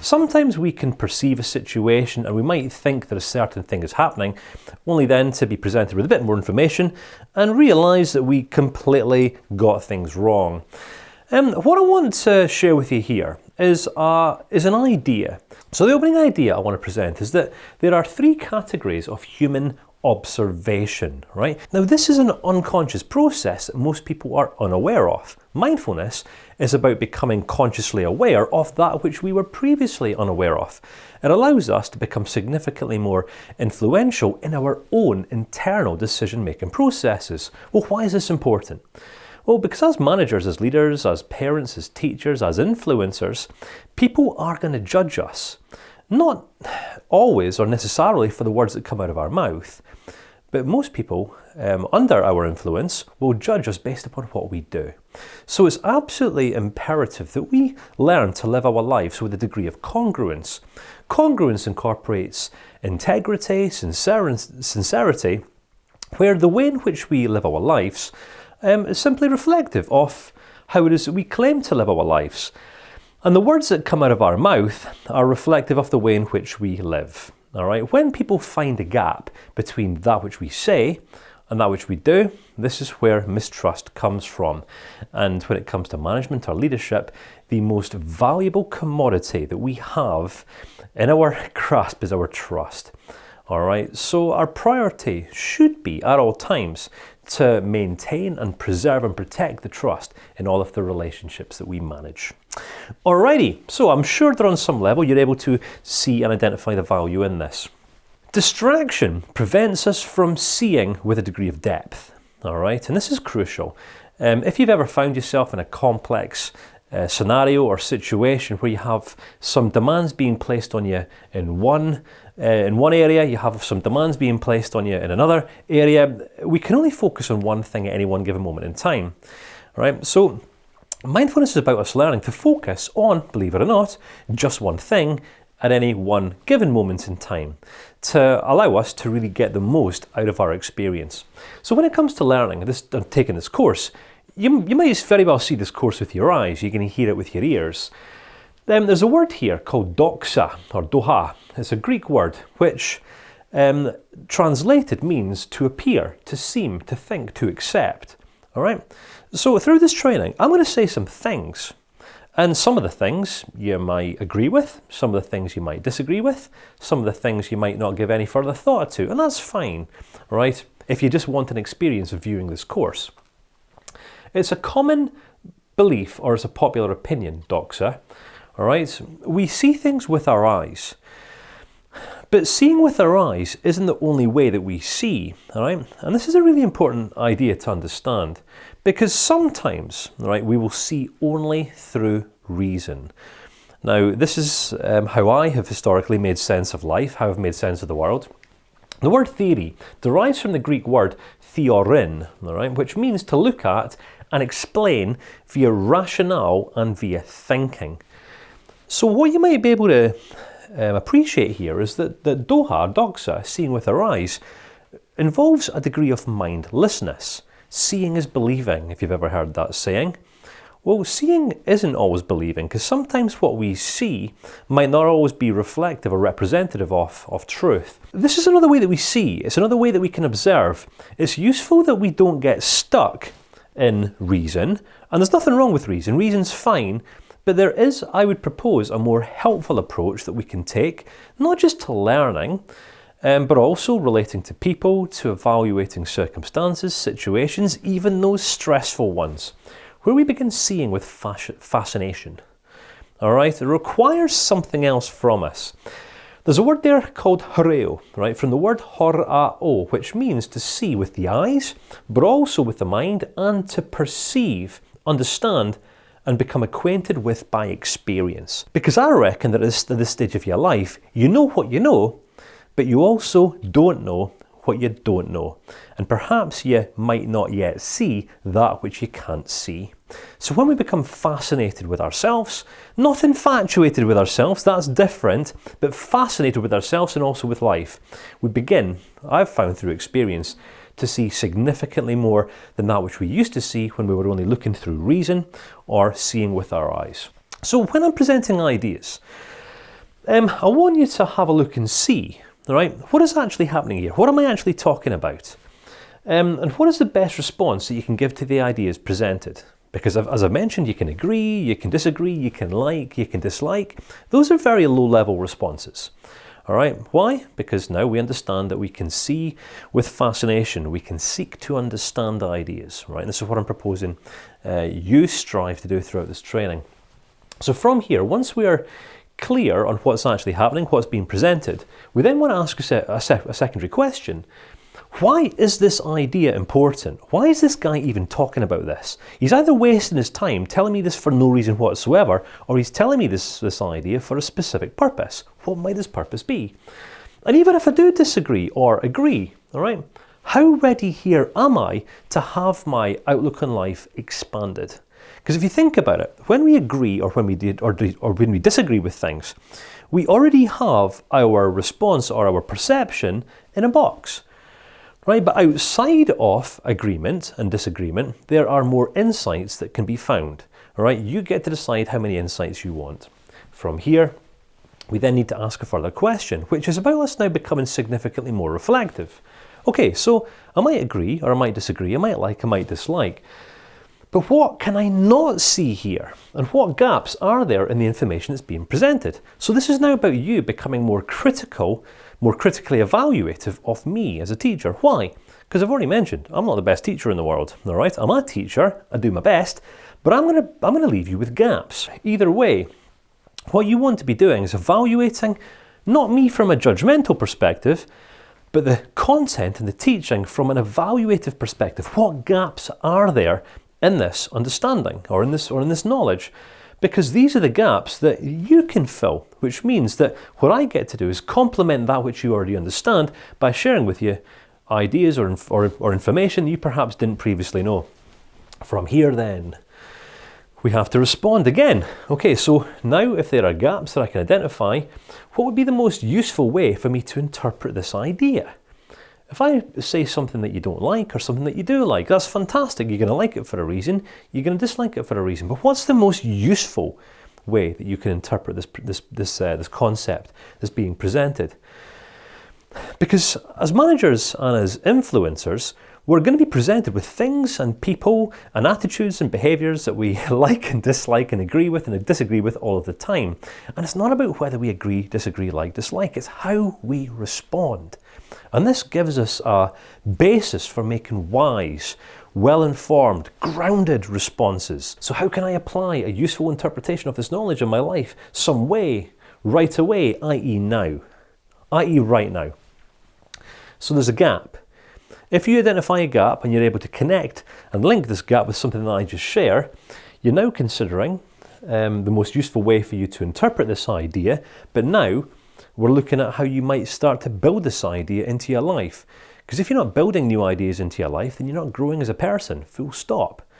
Sometimes we can perceive a situation and we might think that a certain thing is happening, only then to be presented with a bit more information and realise that we completely got things wrong. What I want to share with you here is an idea. So the opening idea I want to present is that there are 3 categories of human observation, right? Now this is an unconscious process that most people are unaware of. Mindfulness is about becoming consciously aware of that which we were previously unaware of. It allows us to become significantly more influential in our own internal decision-making processes. Well, why is this important? Well, because as managers, as leaders, as parents, as teachers, as influencers, people are going to judge us. Not always or necessarily for the words that come out of our mouth, but most people under our influence will judge us based upon what we do. So it's absolutely imperative that we learn to live our lives with a degree of congruence. Congruence incorporates integrity, sincerity, where the way in which we live our lives is simply reflective of how it is that we claim to live our lives. And the words that come out of our mouth are reflective of the way in which we live. All right? When people find a gap between that which we say and that which we do, this is where mistrust comes from. And when it comes to management or leadership, the most valuable commodity that we have in our grasp is our trust. All right? So our priority should be at all times to maintain and preserve and protect the trust in all of the relationships that we manage. Alrighty, so I'm sure that on some level you're able to see and identify the value in this. Distraction prevents us from seeing with a degree of depth, alright, and this is crucial. If you've ever found yourself in a complex scenario or situation where you have some demands being placed on you in one area, you have some demands being placed on you in another area, we can only focus on one thing at any one given moment in time, right? So mindfulness is about us learning to focus on, believe it or not, just one thing at any one given moment in time to allow us to really get the most out of our experience. So when it comes to learning, taking this course, you might very well see this course with your eyes, you can hear it with your ears. There's a word here called doxa or doha. It's a Greek word which translated means to appear, to seem, to think, to accept. All right? So through this training, I'm going to say some things. And some of the things you might agree with, some of the things you might disagree with, some of the things you might not give any further thought to, and that's fine, right? If you just want an experience of viewing this course. It's a common belief, or it's a popular opinion, doxa, all right? We see things with our eyes. But seeing with our eyes isn't the only way that we see, all right? And this is a really important idea to understand because sometimes, right, we will see only through reason. Now, this is how I have historically made sense of life, how I've made sense of the world. The word theory derives from the Greek word theorin, all right, which means to look at and explain via rationale and via thinking. So what you might be able to appreciate here is that doxa, seeing with our eyes, involves a degree of mindlessness. Seeing is believing, if you've ever heard that saying. Well, seeing isn't always believing, because sometimes what we see might not always be reflective or representative of truth. This is another way that we see. It's another way that we can observe. It's useful that we don't get stuck in reason, and there's nothing wrong with reason. Reason's fine, but there is, I would propose, a more helpful approach that we can take, not just to learning, but also relating to people, to evaluating circumstances, situations, even those stressful ones, where we begin seeing with fascination. All right, it requires something else from us. There's a word there called horeo, right, from the word horao, which means to see with the eyes, but also with the mind, and to perceive, understand, and become acquainted with by experience. Because I reckon that at this stage of your life, you know what you know, but you also don't know what you don't know. And perhaps you might not yet see that which you can't see. So when we become fascinated with ourselves, not infatuated with ourselves, that's different, but fascinated with ourselves and also with life, we begin, I've found through experience, to see significantly more than that which we used to see when we were only looking through reason or seeing with our eyes. So when I'm presenting ideas, I want you to have a look and see, all right, what is actually happening here? What am I actually talking about? And what is the best response that you can give to the ideas presented? Because as I've mentioned, you can agree, you can disagree, you can like, you can dislike. Those are very low-level responses. All right, why? Because now we understand that we can see with fascination, we can seek to understand ideas, right? And this is what I'm proposing you strive to do throughout this training. So from here, once we are clear on what's actually happening, what's being presented, we then want to ask a secondary question. Why is this idea important? Why is this guy even talking about this? He's either wasting his time telling me this for no reason whatsoever, or he's telling me this idea for a specific purpose. What might his purpose be? And even if I do disagree or agree, all right, how ready here am I to have my outlook on life expanded? Because if you think about it, when we agree or when we disagree with things, we already have our response or our perception in a box. Right, but outside of agreement and disagreement, there are more insights that can be found. All right, you get to decide how many insights you want. From here, we then need to ask a further question, which is about us now becoming significantly more reflective. Okay, so I might agree or I might disagree, I might like, I might dislike. But what can I not see here? And what gaps are there in the information that's being presented? So this is now about you becoming more critical, more critically evaluative of me as a teacher. Why? Because I've already mentioned, I'm not the best teacher in the world, all right? I'm a teacher, I do my best, but I'm gonna leave you with gaps. Either way, what you want to be doing is evaluating, not me from a judgmental perspective, but the content and the teaching from an evaluative perspective. What gaps are there in this understanding or in this knowledge? Because these are the gaps that you can fill, which means that what I get to do is complement that which you already understand by sharing with you ideas or information you perhaps didn't previously know. From here then, we have to respond again. Okay, so now if there are gaps that I can identify, what would be the most useful way for me to interpret this idea? If I say something that you don't like or something that you do like, that's fantastic. You're going to like it for a reason. You're going to dislike it for a reason. But what's the most useful way that you can interpret this concept that's being presented? Because as managers and as influencers, we're going to be presented with things and people and attitudes and behaviours that we like and dislike and agree with and disagree with all of the time. And it's not about whether we agree, disagree, like, dislike. It's how we respond. And this gives us a basis for making wise, well-informed, grounded responses. So how can I apply a useful interpretation of this knowledge in my life some way, right away, i.e. now, i.e. right now? So there's a gap. If you identify a gap and you're able to connect and link this gap with something that I just share, you're now considering the most useful way for you to interpret this idea, but now we're looking at how you might start to build this idea into your life. Because if you're not building new ideas into your life, then you're not growing as a person, full stop.